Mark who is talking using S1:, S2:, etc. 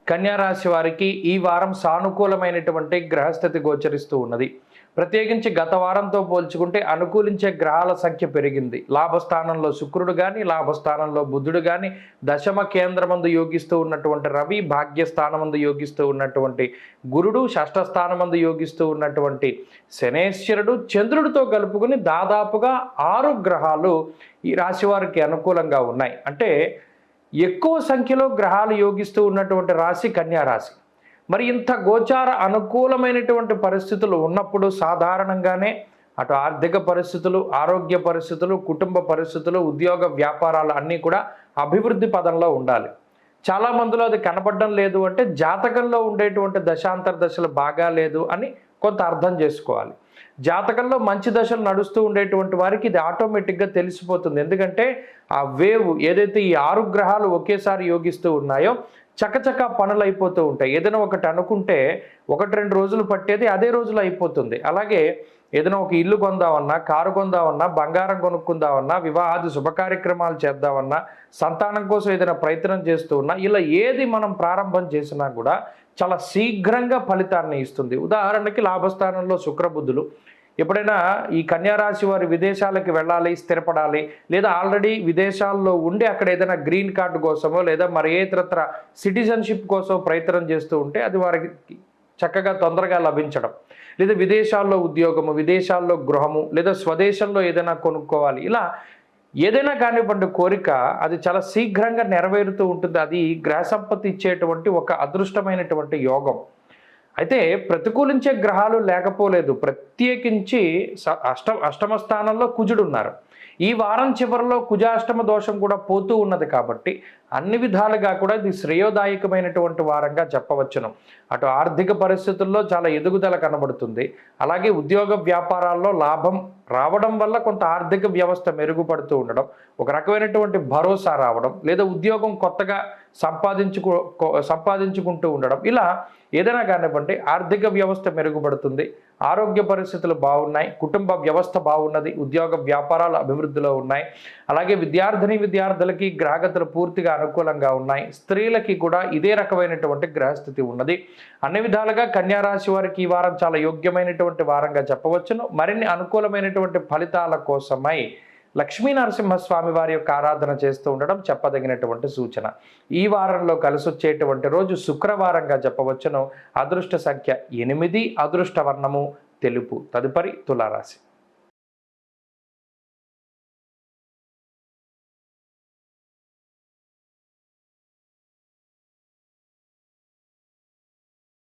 S1: కన్యా రాశి వారికి ఈ వారం సానుకూలమైనటువంటి గ్రహస్థితి గోచరిస్తూ ఉన్నది. ప్రత్యేకించి గత వారంతో పోల్చుకుంటే అనుకూలించే గ్రహాల సంఖ్య పెరిగింది. లాభస్థానంలో శుక్రుడు కానీ, లాభస్థానంలో బుధుడు కానీ, దశమ కేంద్రమందు యోగిస్తూ ఉన్నటువంటి రవి, భాగ్యస్థానమందు యోగిస్తూ ఉన్నటువంటి గురుడు, షష్ఠస్థానమందు యోగిస్తూ ఉన్నటువంటి శనేశ్వరుడు, చంద్రుడితో కలుపుకుని దాదాపుగా 6 గ్రహాలు ఈ రాశి వారికి అనుకూలంగా ఉన్నాయి. అంటే ఎక్కువ సంఖ్యలో గ్రహాలు యోగిస్తూ ఉన్నటువంటి రాశి కన్యా రాశి. మరి ఇంత గోచార అనుకూలమైనటువంటి పరిస్థితులు ఉన్నప్పుడు సాధారణంగానే అటు ఆర్థిక పరిస్థితులు, ఆరోగ్య పరిస్థితులు, కుటుంబ పరిస్థితులు, ఉద్యోగ వ్యాపారాలు అన్నీ కూడా అభివృద్ధి పదంలో ఉండాలి. చాలామందిలో అది కనపడడం లేదు అంటే జాతకంలో ఉండేటువంటి దశాంతర దశలు బాగా లేదు అని కొంత అర్థం చేసుకోవాలి. జాతకంలో మంచి దశలు నడుస్తూ ఉండేటువంటి వారికి ఇది ఆటోమేటిక్గా తెలిసిపోతుంది. ఎందుకంటే ఆ వేవ్ ఏదైతే ఈ 6 గ్రహాలు ఒకేసారి యోగిస్తూ ఉన్నాయో చకచకా పనులు అయిపోతూ ఉంటాయి. ఏదైనా ఒకటి అనుకుంటే 1-2 రోజులు పట్టేది అదే రోజులు అయిపోతుంది. అలాగే ఏదైనా ఒక ఇల్లు కొందామన్నా, కారు కొందామన్నా, బంగారం కొనుక్కుందామన్నా, వివాహాది శుభకార్యక్రమాలు చేద్దామన్నా, సంతానం కోసం ఏదైనా ప్రయత్నం చేస్తూ ఉన్నా, ఇలా ఏది మనం ప్రారంభం చేసినా కూడా చాలా శీఘ్రంగా ఫలితాన్ని ఇస్తుంది. ఉదాహరణకి లాభస్థానంలో శుక్రబుద్ధులు. ఎప్పుడైనా ఈ కన్యా రాశి వారి విదేశాలకు వెళ్ళాలి, స్థిరపడాలి, లేదా ఆల్రెడీ విదేశాల్లో ఉండి అక్కడ ఏదైనా గ్రీన్ కార్డు కోసమో లేదా మరి ఏ ఇతరత్ర సిటిజన్షిప్ కోసం ప్రయత్నం చేస్తూ ఉంటే అది వారికి చక్కగా తొందరగా లభించడం, లేదా విదేశాల్లో ఉద్యోగము, విదేశాల్లో గృహము, లేదా స్వదేశంలో ఏదైనా కొనుక్కోవాలి, ఇలా ఏదైనా కానివ్వండి కోరిక అది చాలా శీఘ్రంగా నెరవేరుతూ ఉంటుంది. అది గ్రహ సంపత్తి ఇచ్చేటువంటి ఒక అదృష్టమైనటువంటి యోగం. అయితే ప్రతికూలించే గ్రహాలు లేకపోలేదు. ప్రత్యేకించి అష్టమ స్థానంలో కుజుడు ఉన్నారు. ఈ వారం చివరిలో కుజాష్టమ దోషం కూడా పోతూ ఉన్నది కాబట్టి అన్ని విధాలుగా కూడా ఇది శ్రేయోదాయకమైనటువంటి వారంగా చెప్పవచ్చును. అటు ఆర్థిక పరిస్థితుల్లో చాలా ఎదుగుదల కనబడుతుంది. అలాగే ఉద్యోగ వ్యాపారాల్లో లాభం రావడం వల్ల కొంత ఆర్థిక వ్యవస్థ మెరుగుపడుతూ ఉండడం, ఒక రకమైనటువంటి భరోసా రావడం, లేదా ఉద్యోగం కొత్తగా సంపాదించుకుంటూ ఉండడం, ఇలా ఏదైనా కానివ్వండి ఆర్థిక వ్యవస్థ మెరుగుపడుతుంది. ఆరోగ్య పరిస్థితులు బాగున్నాయి, కుటుంబ వ్యవస్థ బాగున్నది, ఉద్యోగ వ్యాపారాలు అభివృద్ధిలో ఉన్నాయి. అలాగే విద్యార్థులకి గ్రహగతులు పూర్తిగా అనుకూలంగా ఉన్నాయి. స్త్రీలకి కూడా ఇదే రకమైనటువంటి గ్రహస్థితి ఉన్నది. అన్ని విధాలుగా కన్యా రాశి వారికి ఈ వారం చాలా యోగ్యమైనటువంటి వారంగా చెప్పవచ్చును. మరిన్ని అనుకూలమైనటువంటి ఫలితాల కోసమై లక్ష్మీ నరసింహస్వామి వారి యొక్క ఆరాధన చేస్తూ ఉండడం చెప్పదగినటువంటి సూచన. ఈ వారంలో కలిసి వచ్చేటువంటి రోజు శుక్రవారంగా చెప్పవచ్చును. అదృష్ట సంఖ్య 8, అదృష్ట వర్ణము తెలుపు. తదుపరి తులారాశి.